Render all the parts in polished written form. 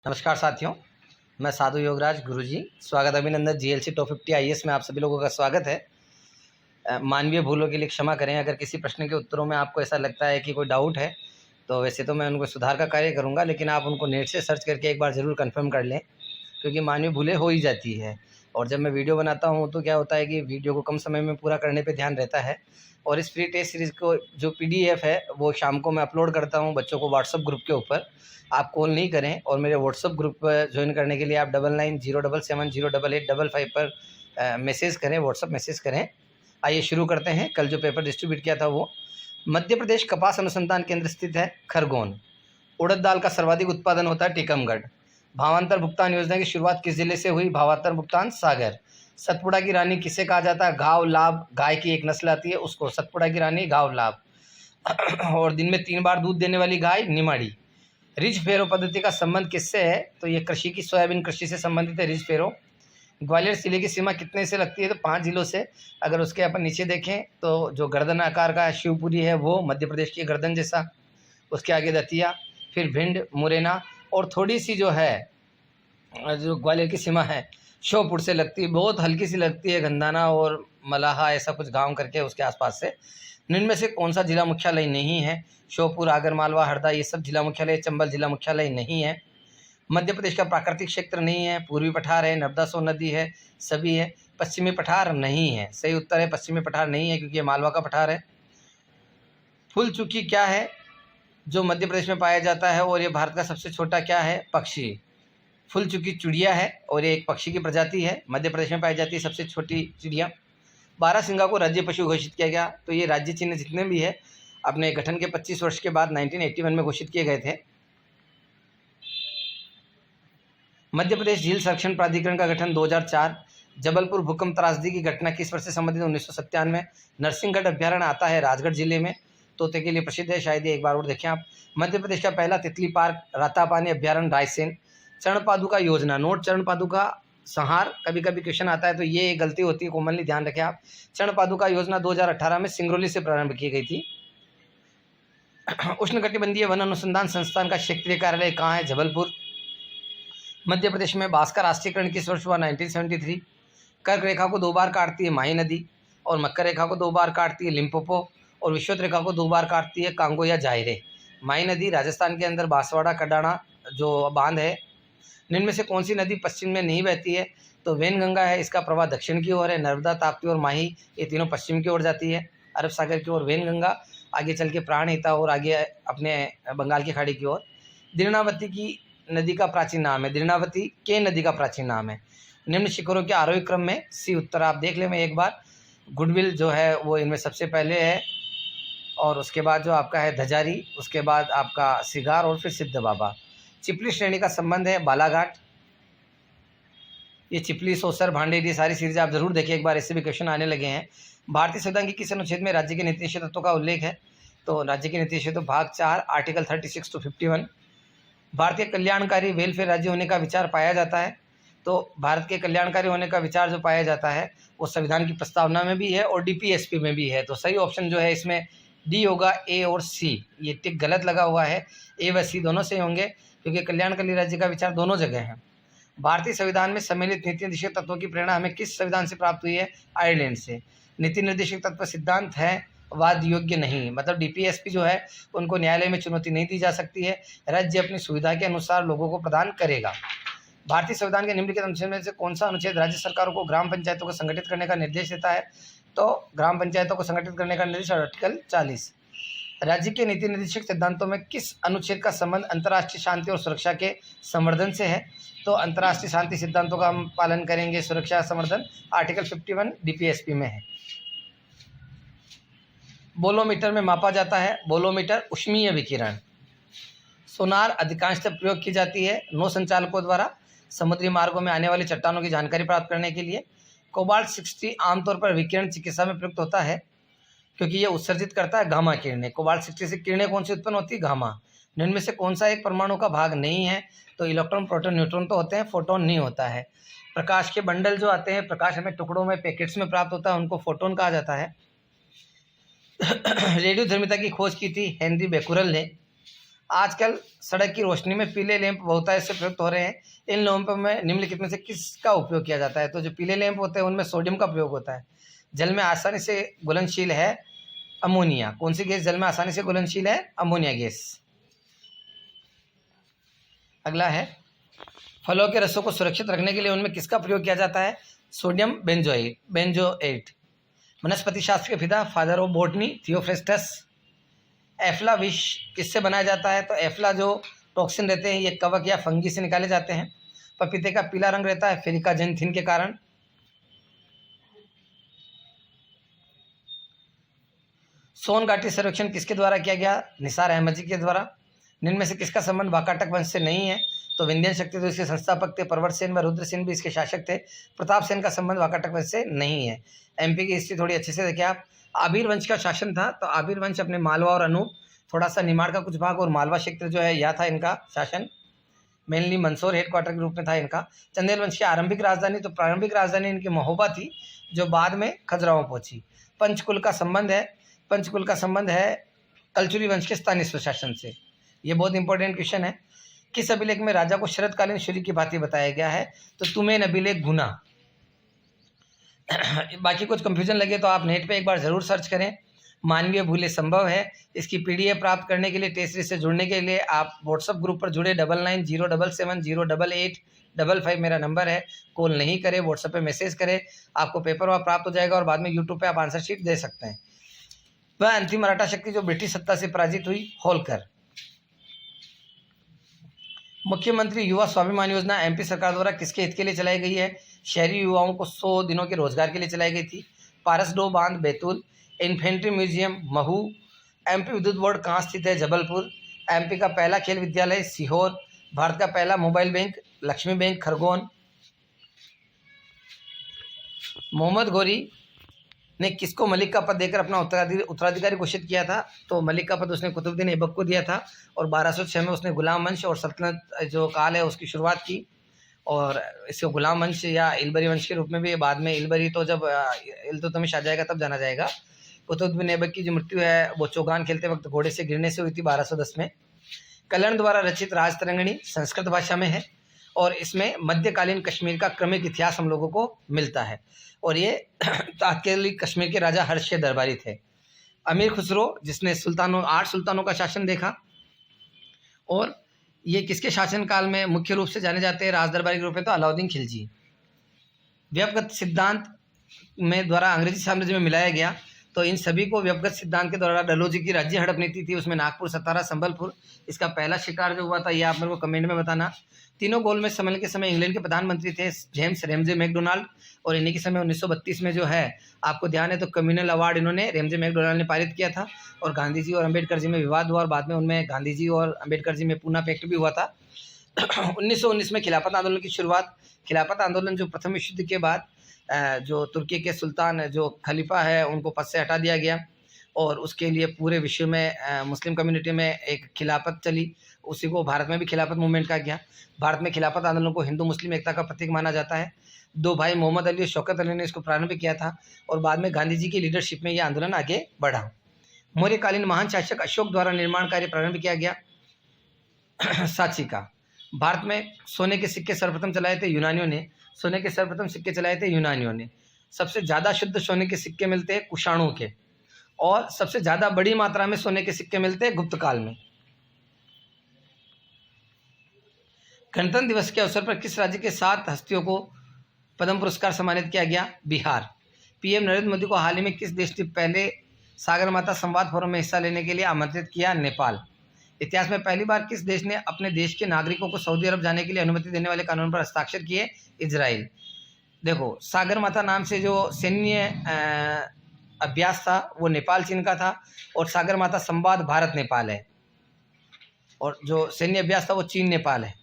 नमस्कार साथियों, मैं साधु योगराज गुरुजी। स्वागत अभिनंदन जीएलसी टॉप 50 आईएएस में आप सभी लोगों का स्वागत है। मानवीय भूलों के लिए क्षमा करें। अगर किसी प्रश्न के उत्तरों में आपको ऐसा लगता है कि कोई डाउट है तो वैसे तो मैं उनको सुधार का कार्य करूंगा, लेकिन आप उनको नेट से सर्च करके एक बार ज़रूर कंफर्म कर लें, क्योंकि मानवीय भूलें हो ही जाती है। और जब मैं वीडियो बनाता हूँ तो क्या होता है कि वीडियो को कम समय में पूरा करने पर ध्यान रहता है। और इस फ्री टेस्ट सीरीज़ को जो PDF है वो शाम को मैं अपलोड करता हूँ बच्चों को व्हाट्सअप ग्रुप के ऊपर। आप कॉल नहीं करें, और मेरे व्हाट्सअप ग्रुप पर ज्वाइन करने के लिए आप 9907708855 पर मैसेज करें, व्हाट्सअप मैसेज करें। आइए शुरू करते हैं। कल जो पेपर डिस्ट्रीब्यूट किया था वो मध्य प्रदेश कपास अनुसंधान केंद्र स्थित है खरगोन। उड़द दाल का सर्वाधिक उत्पादन होता है टीकमगढ़। भावांतर भुगतान योजना की शुरुआत किस जिले से हुई? भावांतर भुगतान सागर। सतपुड़ा की रानी किसे कहा जाता है? घाव लाभ। गाय की एक नस्ल आती है उसको सतपुड़ा की रानी, घाव लाभ। और दिन में 3 बार दूध देने वाली गाय निमाड़ी। रिज फेरो पद्धति का संबंध किससे है? तो ये कृषि की सोयाबीन कृषि से संबंधित है रिज फेरो। ग्वालियर जिले की सीमा कितने से लगती है? तो 5 जिलों से। अगर उसके अपन नीचे देखें तो जो गर्दन आकार का शिवपुरी है वो मध्य प्रदेश की गर्दन जैसा, उसके आगे दतिया, फिर भिंड, मुरैना, और थोड़ी सी जो है जो ग्वालियर की सीमा है श्योपुर से लगती है, बहुत हल्की सी लगती है, गंधाना और मलाहा ऐसा कुछ गांव करके उसके आसपास से। इनमें से कौन सा जिला मुख्यालय नहीं है? श्योपुर, आगरमालवा, हरदा ये सब जिला मुख्यालय। चंबल जिला मुख्यालय नहीं है। मध्य प्रदेश का प्राकृतिक क्षेत्र नहीं है। पूर्वी पठार है, नर्मदा सोन नदी है, सभी है। पश्चिमी पठार नहीं है। सही उत्तर है पश्चिमी पठार नहीं है, क्योंकि ये मालवा का पठार है। फूल चुकी क्या है जो मध्य प्रदेश में पाया जाता है, और ये भारत का सबसे छोटा क्या है? पक्षी। फूल चुकी चिड़िया है और ये एक पक्षी की प्रजाति है, मध्य प्रदेश में पाई जाती है सबसे छोटी चिड़िया। बारहसिंगा को राज्य पशु घोषित किया गया। तो ये राज्य चिन्ह जितने भी है अपने गठन के 25 वर्ष के बाद 1981 में घोषित किए गए थे। मध्य प्रदेश झील संरक्षण प्राधिकरण का गठन 2004। जबलपुर भूकंप त्रासदी की घटना किस वर्ष से संबंधित? 1997। नरसिंहगढ़ अभ्यारण्य आता है राजगढ़ जिले में, तोते के लिए प्रसिद्ध है, शायद एक बार और देखें आप। मध्य प्रदेश का पहला तितली पार्क रातापानी अभ्यारण्य रायसेन। चरण पादुका योजना, नोट चरण पादुका संहार, कभी कभी क्वेश्चन आता है तो ये गलती होती है, कॉमनली ध्यान रखें आप। चरण पादुका योजना 2018 में सिंगरौली से प्रारंभ की गई थी। उष्णकटिबंधीय वन अनुसंधान संस्थान का क्षेत्रीय कार्यालय कहाँ है? जबलपुर। मध्य प्रदेश में बांस का राष्ट्रीयकरण किस वर्ष हुआ? 1973। कर्क रेखा को 2 बार काटती है माही नदी, और मकर रेखा को 2 बार काटती है लिम्पोपो, और विषुवत रेखा को 2 बार काटती है कांगो या जायरे। माही नदी राजस्थान के अंदर बांसवाड़ा कडाना जो बांध है। इनमें से कौन सी नदी पश्चिम में नहीं बहती है? तो वैनगंगा है, इसका प्रवाह दक्षिण की ओर है। नर्मदा, ताप्ती और माही ये तीनों पश्चिम की ओर जाती है, अरब सागर की ओर। वैनगंगा आगे चल के प्राणहिता और आगे अपने बंगाल की खाड़ी की ओर। दीर्णावती की नदी का प्राचीन नाम है, दीर्णावती के नदी का प्राचीन नाम है। निम्न शिखरों के आरोही क्रम में सी उत्तर आप देख लें एक बार। गुडविल जो है वो इनमें सबसे पहले है, और उसके बाद जो आपका है धजारी, उसके बाद आपका सिगार, और फिर सिद्ध बाबा। चिपली श्रेणी का संबंध है बालाघाट। ये चिपली, सोसर, भांडेर, ये सारी सीरीज आप जरूर देखिए एक बार, इससे भी क्वेश्चन आने लगे हैं। भारतीय संविधान के किस अनुच्छेद में राज्य के नीति निषेध तत्वों का उल्लेख है? तो राज्य के नीति निषेध भाग 4 आर्टिकल 36 to 51। भारतीय कल्याणकारी वेलफेयर राज्य होने का विचार पाया जाता है। तो भारत के कल्याणकारी होने का विचार जो पाया जाता है वो संविधान की प्रस्तावना में भी है और DPSP में भी है। तो सही ऑप्शन जो है इसमें डी होगा, ए और सी। ये टिक गलत लगा हुआ है, ए व सी दोनों सही होंगे, क्योंकि कल्याणकारी राज्य का विचार दोनों जगह है। भारतीय संविधान में सम्मिलित नीति निर्देशक तत्वों की प्रेरणा हमें किस संविधान से प्राप्त हुई है? आयरलैंड से। नीति निर्देशक तत्व सिद्धांत है वाद योग्य नहीं, मतलब DPSP जो है उनको न्यायालय में चुनौती नहीं दी जा सकती है, राज्य अपनी सुविधा के अनुसार लोगों को प्रदान करेगा। भारतीय संविधान के निम्नलिखित अनुच्छेद में से कौन सा अनुच्छेद राज्य सरकारों को ग्राम पंचायतों को संगठित करने का निर्देश देता है? तो ग्राम पंचायतों को संगठित करने का निर्देश आर्टिकल 40। राज्य के नीति निर्देशक सिद्धांतों में किस अनुच्छेद का संबंध अंतर्राष्ट्रीय शांति और सुरक्षा के संवर्धन से है? तो अंतर्राष्ट्रीय शांति सिद्धांतों का हम पालन करेंगे, सुरक्षा संवर्धन आर्टिकल 51 DPSP में है। बोलोमीटर में मापा जाता है, बोलोमीटर ऊष्मीय विकिरण। सोनार अधिकांशतः प्रयोग की जाती है नौ संचालकों द्वारा समुद्री मार्गों में आने वाली चट्टानों की जानकारी प्राप्त करने के लिए। कोबाल्ट 60 आमतौर पर विकिरण चिकित्सा में प्रयुक्त होता है, क्योंकि यह उत्सर्जित करता है गामा किरणें। कोबाल्ट 60 से किरणें कौन सी उत्पन्न होती है? गामा। इनमें से कौन सा एक परमाणु का भाग नहीं है? तो इलेक्ट्रॉन, प्रोटॉन, न्यूट्रॉन तो होते हैं, फोटोन नहीं होता है। प्रकाश के बंडल जो आते हैं, प्रकाश हमें टुकड़ों में, पैकेट्स में प्राप्त होता है, उनको फोटोन कहा जाता है। रेडियोधर्मिता की खोज की थी हेनरी बेकुरल ने। आजकल सड़क की रोशनी में पीले लैंप बहुतायत से प्रयुक्त हो रहे हैं। इन लैंपों में निम्नलिखित में से किसका उपयोग किया जाता है? तो जो पीले लैंप होते हैं उनमें सोडियम का प्रयोग होता है। जल में आसानी से घुलनशील है अमोनिया। कौन सी गैस जल में आसानी से घुलनशील है? Ammonia gas. अगला है, फलों के रसों को सुरक्षित रखने के लिए उनमें किसका प्रयोग किया जाता है? Sodium benzoate. वनस्पति शास्त्र के पिता, फादर ऑफ बॉटनी, थियोफ्रेस्टस। एफ्ला विष किससे बनाया जाता है? तो एफ्ला जो टॉक्सिन रहते हैं ये कवक या फंगी से निकाले जाते हैं। पपीते का पीला रंग रहता है फेरिका जेंथिन के कारण। सोन घाटी सर्वेक्षण किसके द्वारा किया गया? निसार अहमद जी के द्वारा। निम्न में से किसका संबंध वाकाटक वंश से नहीं है? तो विंध्यन शक्ति तो इसके संस्थापक थे, परवर सेन व रुद्र सेन भी इसके शासक थे। प्रताप सेन का संबंध वाकाटक वंश से नहीं है। एमपी की हिस्ट्री थोड़ी अच्छे से देखिए आप। आबिर वंश का शासन था, तो आबिर वंश अपने मालवा और अनूप, थोड़ा सा निमाड़ का कुछ भाग और मालवा क्षेत्र जो है यह था इनका शासन। मेनली मंदसौर हेडक्वार्टर के रूप में था इनका। चंदेल वंश की आरंभिक राजधानी, तो प्रारंभिक राजधानी इनकी महोबा थी जो बाद में खजुराहो पहुंची। पंचकुल का संबंध है कलचुरी वंश के स्थानीय स्वशासन से। ये बहुत इंपॉर्टेंट क्वेश्चन है। किस अभिलेख में राजा को शरतकालीन सूर्य की भांति बताया गया है? तो तुम्हें अभिलेख गुना। बाकी कुछ कंफ्यूजन लगे तो आप नेट पे एक बार जरूर सर्च करें। मानवीय भूलें संभव है, इसकी पीडीएफ प्राप्त करने के लिए, टेस्ट सीरीज से जुड़ने के लिए आप व्हाट्सएप ग्रुप पर जुड़े। 9907708855 मेरा नंबर है। कॉल नहीं करें, व्हाट्सएप पे मैसेज करें, आपको पेपर वहाँ प्राप्त हो जाएगा और बाद में यूट्यूब पे आप आंसर शीट दे सकते हैं। वह अंतिम मराठा शक्ति जो ब्रिटिश सत्ता से पराजित हुई, होलकर। मुख्यमंत्री युवा स्वाभिमान योजना एमपी सरकार द्वारा किसके हित के लिए चलाई गई है? शहरी युवाओं को 100 दिनों के रोजगार के लिए चलाई गई थी। पारसडो बांध Betul. Infantry museum Mhow. MP विद्युत बोर्ड कहाँ स्थित है? जबलपुर। एमपी का पहला खेल विद्यालय सीहोर। भारत का पहला mobile bank Lakshmi bank Khargone. Mohammad Ghori ने किसको मलिक का पद देकर अपना उत्तराधिकारी घोषित किया था? तो मलिक का पद उसने कुतुबुद्दीन ऐबक को दिया था और 1206 में उसने गुलाम वंश और सल्तनत जो काल है उसकी शुरुआत की। और इसको गुलाम वंश या इलबरी वंश के रूप में भी, बाद में इलबरी तो जब इल्तुतमिश आ जाएगा तब जाना जाएगा। कुतुबुद्दीन ऐबक की जो मृत्यु है वो चौगान खेलते वक्त घोड़े से गिरने से हुई थी 1210 में। कल्याण द्वारा रचित राजतरंगिणी संस्कृत भाषा में है और इसमें मध्यकालीन कश्मीर का क्रमिक इतिहास हम लोगों को मिलता है। और ये तात्कालिक कश्मीर के राजा हर्ष के दरबारी थे। अमीर खुसरो जिसने 8 सुल्तानों का शासन देखा, और ये किसके शासनकाल में मुख्य रूप से जाने जाते हैं राज दरबारी के रूप में? तो अलाउद्दीन खिलजी। व्यपगत सिद्धांत में द्वारा अंग्रेजी साम्राज्य में मिलाया गया, तो इन सभी को व्यपगत सिद्धांत के द्वारा डलहौजी की राज्य हड़प नीति थी, उसमें नागपुर, सतारा, संबलपुर, इसका पहला शिकार जो हुआ था ये आप मेरे को कमेंट में बताना। तीनों गोलमेज सम्मेलन के समय इंग्लैंड के प्रधानमंत्री थे जेम्स रैमजे मैकडोनाल्ड, और इन्हीं के समय 1932 में जो है आपको ध्यान है तो कम्युनल अवार्ड इन्होंने रैमजे मैकडोनाल्ड ने पारित किया था। और गांधी जी और अम्बेडकर जी में विवाद हुआ और बाद में उनमें गांधी जी और अम्बेडकर जी में पूना पैक्ट भी हुआ था। 1919 में खिलाफत आंदोलन की शुरुआत। खिलाफत आंदोलन जो प्रथम विश्व युद्ध के बाद जो तुर्की के सुल्तान जो खलीफा है उनको पद से हटा दिया गया और उसके लिए पूरे विश्व में मुस्लिम कम्युनिटी में एक खिलाफत चली। उसी को भारत में भी खिलाफत मूवमेंट कहा गया। भारत में खिलाफत आंदोलन को हिंदू मुस्लिम एकता का प्रतीक माना जाता है। 2 भाई मोहम्मद अली और शौकत अली ने इसको प्रारंभ किया था और बाद में गांधी जी की लीडरशिप में यह आंदोलन आगे बढ़ा। मौर्यकालीन महान शासक अशोक द्वारा निर्माण कार्य प्रारंभ किया गया सांची का। भारत में सोने के सिक्के सर्वप्रथम चलाए थे यूनानियों ने। सोने के सर्वप्रथम सिक्के चलाए थे यूनानियों ने। सबसे ज़्यादा शुद्ध सोने के सिक्के मिलते हैं कुषाणों के, और सबसे ज़्यादा बड़ी मात्रा में सोने के सिक्के मिलते हैं गुप्त काल में। गणतंत्र दिवस के अवसर पर किस राज्य के 7 हस्तियों को पद्म पुरस्कार सम्मानित किया गया? बिहार। पीएम नरेंद्र मोदी को हाल ही में किस देश ने पहले सागरमाथा संवाद फोरम में हिस्सा लेने के लिए आमंत्रित किया? नेपाल। इतिहास में पहली बार किस देश ने अपने देश के नागरिकों को सऊदी अरब जाने के लिए अनुमति देने वाले कानून पर हस्ताक्षर किए? इजराइल। देखो, सागरमाथा नाम से जो सैन्य अभ्यास था वो नेपाल चीन का था, और सागरमाथा संवाद भारत नेपाल है, और जो सैन्य अभ्यास था वो चीन नेपाल है।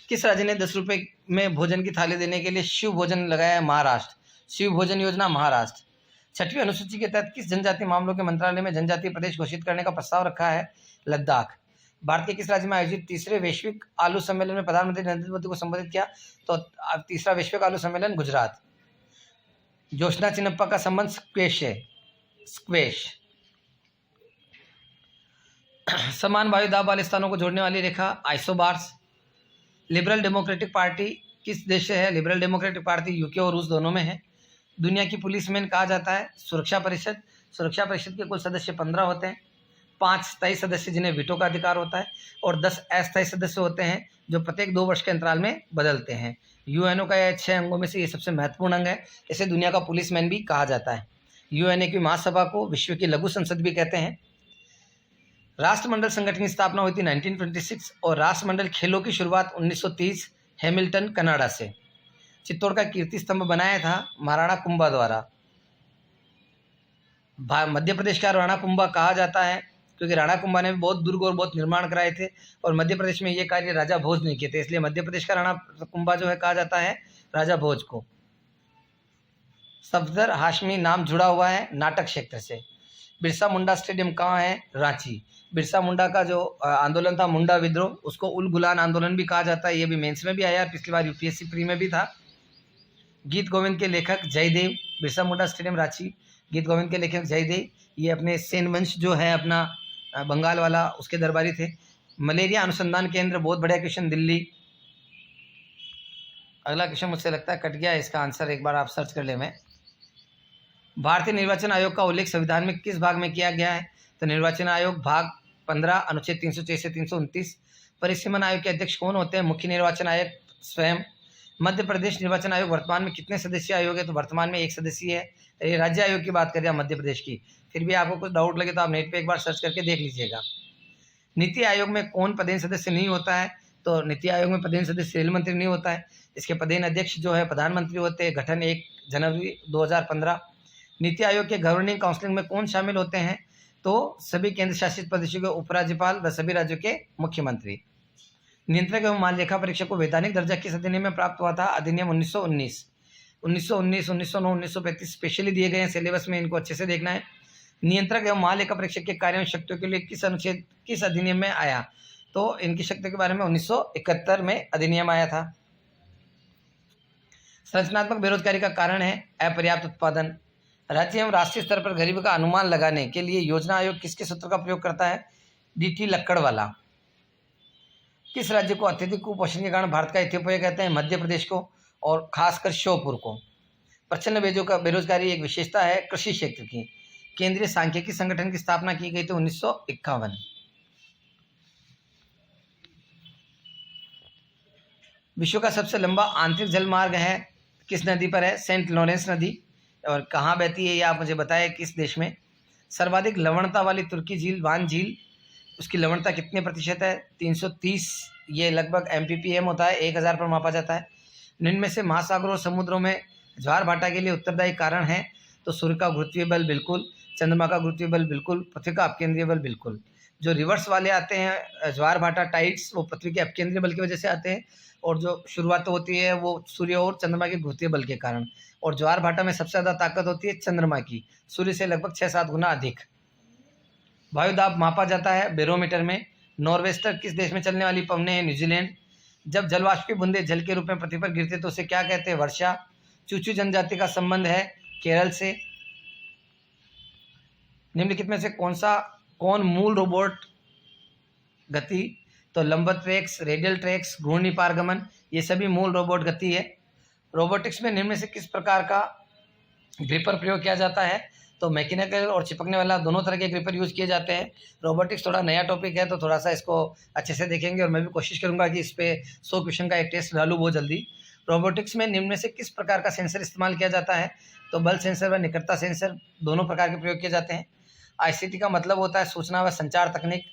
किस राज्य ने 10 रुपये में भोजन की थाली देने के लिए शिव भोजन लगाया है? महाराष्ट्र। शिव भोजन योजना महाराष्ट्र। 6वीं अनुसूची के तहत किस जनजातीय मामलों के मंत्रालय में जनजातीय प्रदेश घोषित करने का प्रस्ताव रखा है? लद्दाख। भारत के किस राज्य में आयोजित तीसरे वैश्विक आलू सम्मेलन में प्रधानमंत्री नरेंद्र मोदी को संबोधित किया? तो तीसरा वैश्विक आलू सम्मेलन गुजरात। जोशना चिनप्पा का संबंध स्क्वैश है। स्क्वैश। समान वायुदाब वाले स्थानों को जोड़ने वाली रेखा आइसोबार्स। लिबरल डेमोक्रेटिक पार्टी किस देश से है? लिबरल डेमोक्रेटिक पार्टी यूके और रूस दोनों में है। दुनिया की पुलिसमैन कहा जाता है सुरक्षा परिषद। सुरक्षा परिषद के कुल सदस्य 15 होते हैं, 5 स्थायी सदस्य जिन्हें वीटो का अधिकार होता है और 10 अस्थायी सदस्य होते हैं जो प्रत्येक 2 वर्ष के अंतराल में बदलते हैं। यूएनओ का यह 6 अंगों में से ये सबसे महत्वपूर्ण अंग है। इसे दुनिया का पुलिसमैन भी कहा जाता है। यूएनए की महासभा को विश्व की लघु संसद भी कहते हैं। राष्ट्रमंडल संगठन की स्थापना हुई थी 1926 और राष्ट्रमंडल खेलों की शुरुआत 1930 हैमिल्टन कनाडा से। चित्तौड़ का कीर्ति स्तंभ बनाया था महाराणा कुंभा द्वारा। मध्य प्रदेश का राणा कुंभा कहा जाता है क्योंकि राणा कुंभा ने भी बहुत दुर्ग और बहुत निर्माण कराए थे और मध्य प्रदेश में ये कार्य राजा भोज ने किए थे, इसलिए मध्य प्रदेश का राणा कुंभा जो है कहा जाता है राजा भोज को। सफदर हाशमी नाम जुड़ा हुआ है नाटक क्षेत्र से। बिरसा मुंडा स्टेडियम कहाँ है? रांची। बिरसा मुंडा का जो आंदोलन था मुंडा विद्रोह, उसको उल गुलान आंदोलन भी कहा जाता है। ये भी मेंस में भी आया, पिछली बार यूपीएससी प्री में भी था। गीत गोविंद के लेखक जयदेव। बिरसा मुंडा स्टेडियम रांची। गीत गोविंद के लेखक जयदेव, ये अपने सेन वंश जो है अपना बंगाल वाला, उसके दरबारी थे। मलेरिया अनुसंधान केंद्र, बहुत बढ़िया क्वेश्चन, दिल्ली। अगला क्वेश्चन मुझसे लगता है कट गया है, इसका आंसर एक बार आप सर्च कर ले। मैं भारतीय निर्वाचन आयोग का उल्लेख संविधान में किस भाग में किया गया है? तो निर्वाचन आयोग भाग 15 अनुच्छेद 306 से 329। परिसीमन आयोग के अध्यक्ष कौन होते हैं? मुख्य निर्वाचन आयुक्त स्वयं। मध्य प्रदेश निर्वाचन आयोग वर्तमान में कितने सदस्यीय आयोग है? तो वर्तमान में 1 सदस्यीय है। ये राज्य आयोग की बात कर रहे हैं मध्य प्रदेश की। फिर भी आपको कुछ डाउट लगे तो आप नेट पे एक बार सर्च करके देख लीजिएगा। नीति आयोग में कौन पदेन सदस्य नहीं होता है? तो नीति आयोग में पदेन सदस्य रेल मंत्री नहीं होता है। इसके पदेन अध्यक्ष जो है प्रधानमंत्री होते हैं। गठन 1 जनवरी 2015। नीति आयोग के गवर्निंग काउंसिल में कौन शामिल होते हैं? तो सभी केंद्र शासित प्रदेशों के उपराज्यपाल व सभी राज्यों के मुख्यमंत्री। नियंत्रक एवं मानलेखा परीक्षक को वैधानिक दर्जा किस अधिनियम में प्राप्त हुआ था? अधिनियम 1919, 1909, 1935 स्पेशली दिए गए हैं सिलेबस में, इनको अच्छे से देखना है। नियंत्रक एवं महालेखा परीक्षक के कार्यों शक्तियों के लिए किस अनुच्छेद किस अधिनियम में आया? तो इनकी शक्तियों के बारे में 1971 में अधिनियम आया था। संरचनात्मक बेरोजगारी का कारण है अपर्याप्त उत्पादन। राज्य एवं राष्ट्रीय स्तर पर गरीबी का अनुमान लगाने के लिए योजना आयोग किसके सूत्र का प्रयोग करता है? डीटी लक्कड़वाला। किस राज्य को अत्यधिक कुपोषण के कारण भारत का इथियोपिया कहते हैं? मध्य प्रदेश को, और खासकर श्योपुर को। प्रचंड बेरोजगारी एक विशेषता है कृषि क्षेत्र की। केंद्रीय सांख्यिकी संगठन की स्थापना की गई थी 1951। विश्व का सबसे लंबा आंतरिक जल मार्ग है किस नदी पर है? सेंट लॉरेंस नदी। और कहाँ बहती है ये आप मुझे बताएं, किस देश में? सर्वाधिक लवणता वाली तुर्की झील वान झील, उसकी लवणता कितने प्रतिशत है? 330। ये लगभग MPPM होता है, 1000 पर मापा जाता है। निम्न में से महासागरों और समुद्रों में ज्वार भाटा के लिए उत्तरदायी कारण है? तो सूर्य का गुरुत्वीय बल बिल्कुल, चंद्रमा का गुरुत्वीय बल बिल्कुल, पृथ्वी का अपकेंद्रीय बल बिल्कुल। जो रिवर्स वाले आते हैं ज्वार भाटा टाइड्स, वो पृथ्वी के अपकेंद्रीय बल की वजह से आते हैं, और जो शुरुआत होती है वो सूर्य और चंद्रमा के गुरुत्वीय बल के कारण। और ज्वार भाटा में सबसे ज़्यादा ताकत होती है चंद्रमा की, सूर्य से लगभग 6-7 गुना अधिक। वायुदाब मापा जाता है बैरोमीटर में। नॉर्वेस्टर किस देश में चलने वाली पवनें हैं? न्यूजीलैंड। जब जलवाष्प की बूंदें जल के रूप में पृथ्वी पर गिरते तो उसे क्या कहते हैं? वर्षा। चूचू जनजाति का संबंध है केरल से। निम्नलिखित में से कौन मूल रोबोट गति? तो लंबवत ट्रैक्स, रेडियल ट्रैक्स, घूर्णी पारगमन, ये सभी मूल रोबोट गति है। रोबोटिक्स में निम्न में से किस प्रकार का ग्रिपर प्रयोग किया जाता है? तो मैकेनिकल और चिपकने वाला दोनों तरह के ग्रिपर यूज किए जाते हैं। रोबोटिक्स थोड़ा नया टॉपिक है तो थोड़ा सा इसको अच्छे से देखेंगे, और मैं भी कोशिश करूंगा कि इस पे 100 क्वेश्चन का एक टेस्ट डालूँ बहुत जल्दी। रोबोटिक्स में निम्न में से किस प्रकार का सेंसर इस्तेमाल किया जाता है? तो बल सेंसर व निकटता सेंसर दोनों प्रकार के प्रयोग किए जाते हैं। ICT का मतलब होता है सूचना व संचार तकनीक।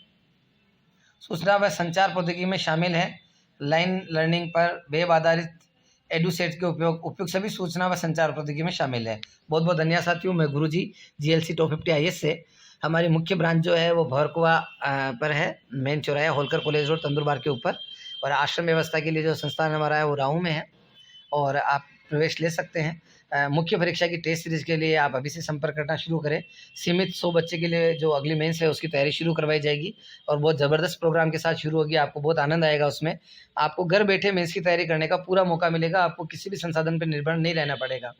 सूचना व संचार प्रौद्योगिकी में शामिल है लाइन लर्निंग पर वेब आधारित एडुसेट के उपयोग सभी सूचना व संचार प्रौद्योगिकी में शामिल है। बहुत बहुत धन्यवाद साथियों। मैं गुरुजी GLC टॉप 50 IAS से। हमारी मुख्य ब्रांच जो है वो भौरकुआ पर है, मेन चौराहा होलकर कॉलेज रोड तंदुरबार के ऊपर। और आश्रम व्यवस्था के लिए जो संस्थान हमारा है वो राहू में है, और आप प्रवेश ले सकते हैं। मुख्य परीक्षा की टेस्ट सीरीज के लिए आप अभी से संपर्क करना शुरू करें। सीमित 100 बच्चे के लिए जो अगली मेंस है उसकी तैयारी शुरू करवाई जाएगी, और बहुत ज़बरदस्त प्रोग्राम के साथ शुरू होगी। आपको बहुत आनंद आएगा उसमें। आपको घर बैठे मेंस की तैयारी करने का पूरा मौका मिलेगा, आपको किसी भी संसाधन पर निर्भर नहीं रहना पड़ेगा।